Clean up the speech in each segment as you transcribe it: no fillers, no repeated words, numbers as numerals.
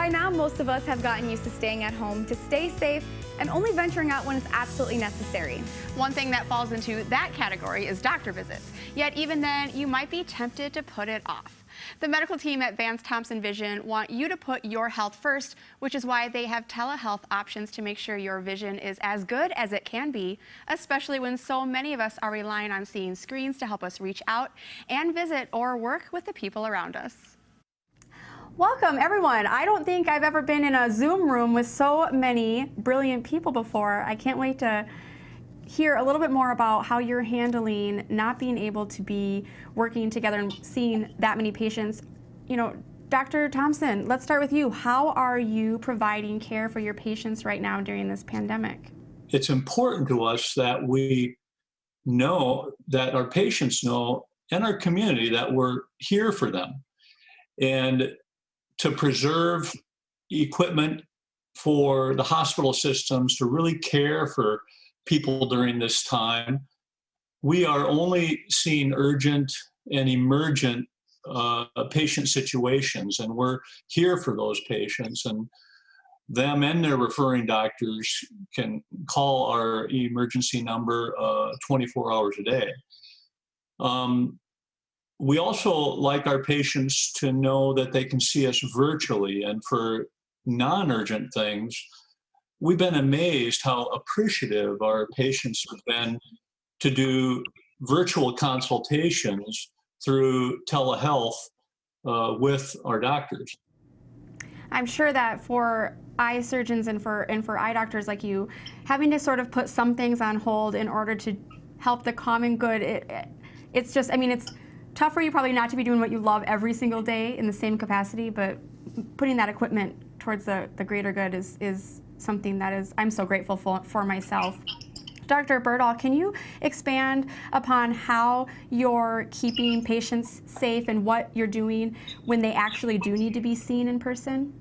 By now, most of us have gotten used to staying at home to stay safe and only venturing out when it's absolutely necessary. One thing that falls into that category is doctor visits. Yet even then, you might be tempted to put it off. The medical team at Vance Thompson Vision want you to put your health first, which is why they have telehealth options to make sure your vision is as good as it can be, especially when so many of us are relying on seeing screens to help us reach out and visit or work with the people around us. Welcome, everyone. I don't think I've ever been in a Zoom room with so many brilliant people before. I can't wait to hear a little bit more about how you're handling not being able to be working together and seeing that many patients. You know, Dr. Thompson, let's start with you. How are you providing care for your patients right now during this pandemic? It's important to us that we know, that our patients know, and our community, that we're here for them. And to preserve equipment for the hospital systems to really care for people during this time. We are only seeing urgent and emergent patient situations, and we're here for those patients, and them and their referring doctors can call our emergency number 24 hours a day. We also like our patients to know that they can see us virtually, and for non-urgent things, we've been amazed how appreciative our patients have been to do virtual consultations through telehealth with our doctors. I'm sure that for eye surgeons and for eye doctors like you, having to sort of put some things on hold in order to help the common good, it's just, I mean, it's tough for you probably not to be doing what you love every single day in the same capacity, but putting that equipment towards the greater good is something that I'm so grateful for myself. Dr. Berdahl, can you expand upon how you're keeping patients safe and what you're doing when they actually do need to be seen in person?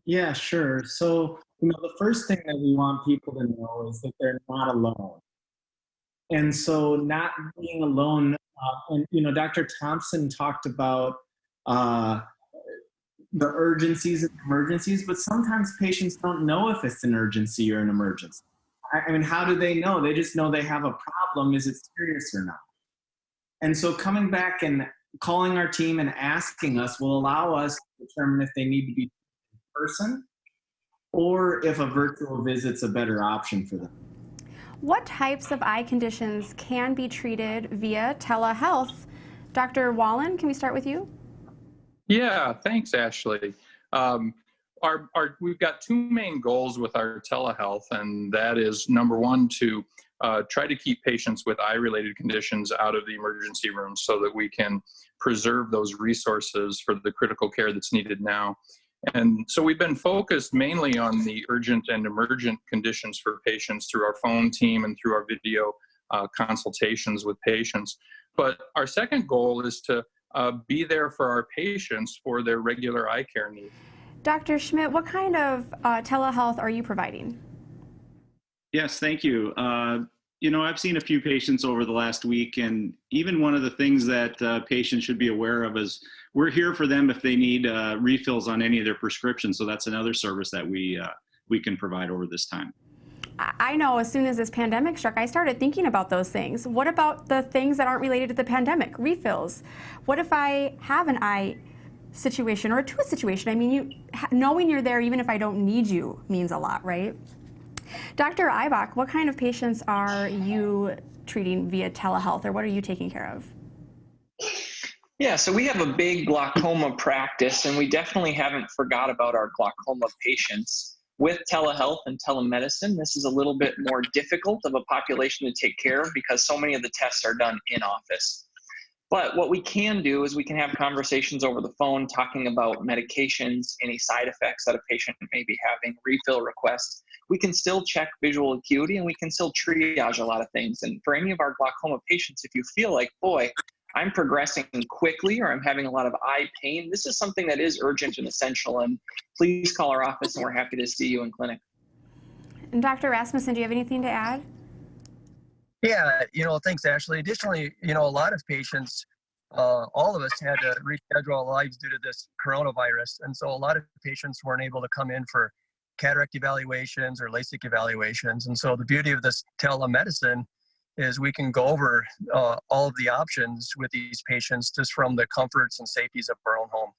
Yeah, sure. So, the first thing that we want people to know is that they're not alone. And so not being alone, and Dr. Thompson talked about the urgencies and emergencies, but sometimes patients don't know if it's an urgency or an emergency. I mean, how do they know? They just know they have a problem. Is it serious or not? And so coming back and calling our team and asking us will allow us to determine if they need to be in person or if a virtual visit's a better option for them. What types of eye conditions can be treated via telehealth? Dr. Wallen, can we start with you? Yeah, thanks, Ashley. We've got two main goals with our telehealth, and that is, number one, to try to keep patients with eye-related conditions out of the emergency room so that we can preserve those resources for the critical care that's needed now. And so we've been focused mainly on the urgent and emergent conditions for patients through our phone team and through our video consultations with patients. But our second goal is to be there for our patients for their regular eye care needs. Dr. Schmidt, what kind of telehealth are you providing? Yes, thank you. I've seen a few patients over the last week, and even one of the things that patients should be aware of is we're here for them if they need refills on any of their prescriptions. So that's another service that we can provide over this time. I know as soon as this pandemic struck, I started thinking about those things. What about the things that aren't related to the pandemic? Refills. What if I have an eye situation or a tooth situation? I mean, knowing you're there even if I don't need you means a lot, right? Dr. Eibach, what kind of patients are you treating via telehealth, or what are you taking care of? Yeah, so we have a big glaucoma practice, and we definitely haven't forgot about our glaucoma patients. With telehealth and telemedicine, this is a little bit more difficult of a population to take care of because so many of the tests are done in office. But what we can do is we can have conversations over the phone talking about medications, any side effects that a patient may be having, refill requests. We can still check visual acuity, and we can still triage a lot of things. And for any of our glaucoma patients, if you feel like, boy, I'm progressing quickly or I'm having a lot of eye pain, this is something that is urgent and essential. And please call our office, and we're happy to see you in clinic. And Dr. Rasmussen, do you have anything to add? Yeah, thanks, Ashley. Additionally, a lot of patients all of us had to reschedule our lives due to this coronavirus. And so a lot of patients weren't able to come in for cataract evaluations or LASIK evaluations. And so the beauty of this telemedicine is we can go over all of the options with these patients just from the comforts and safeties of our own home.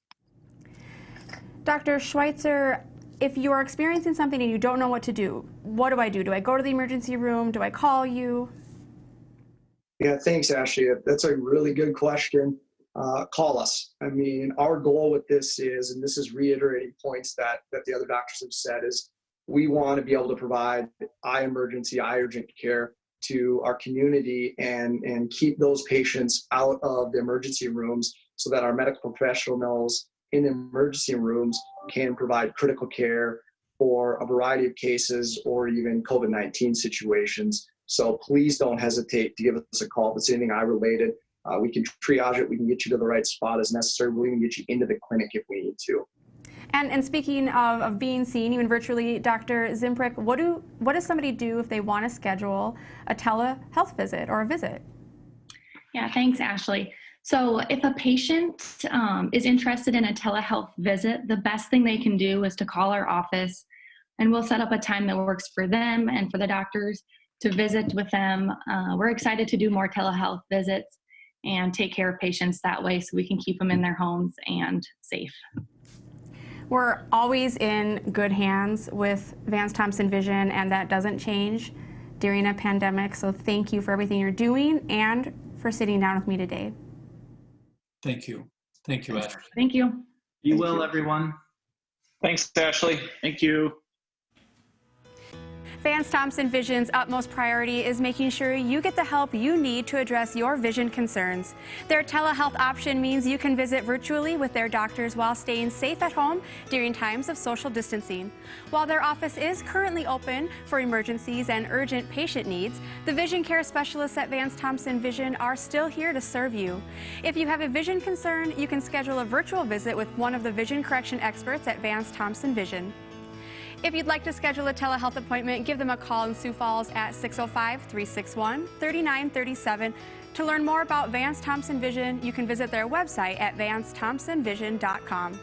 Dr. Schweitzer, if you are experiencing something and you don't know what to do, what do I do? Do I go to the emergency room? Do I call you? Yeah, thanks, Ashley. That's a really good question. Call us. I mean, our goal with this is, and this is reiterating points that the other doctors have said, is we want to be able to provide eye emergency, eye urgent care to our community and keep those patients out of the emergency rooms so that our medical professionals in the emergency rooms can provide critical care for a variety of cases or even COVID-19 situations. So please don't hesitate to give us a call if it's anything eye related. We can triage it. We can get you to the right spot as necessary. We'll even get you into the clinic if we need to. And speaking of being seen, even virtually, Dr. Zimprick, what does somebody do if they want to schedule a telehealth visit or a visit? Yeah, thanks, Ashley. So if a patient is interested in a telehealth visit, the best thing they can do is to call our office, and we'll set up a time that works for them and for the doctors to visit with them. We're excited to do more telehealth visits and take care of patients that way so we can keep them in their homes and safe. We're always in good hands with Vance Thompson Vision, and that doesn't change during a pandemic. So thank you for everything you're doing and for sitting down with me today. Thank you. Thank you, Ashley. Thank you. Be well, everyone. Thanks, Ashley. Thank you. Vance Thompson Vision's utmost priority is making sure you get the help you need to address your vision concerns. Their telehealth option means you can visit virtually with their doctors while staying safe at home during times of social distancing. While their office is currently open for emergencies and urgent patient needs, the vision care specialists at Vance Thompson Vision are still here to serve you. If you have a vision concern, you can schedule a virtual visit with one of the vision correction experts at Vance Thompson Vision. If you'd like to schedule a telehealth appointment, give them a call in Sioux Falls at 605-361-3937. To learn more about Vance Thompson Vision, you can visit their website at vancethompsonvision.com.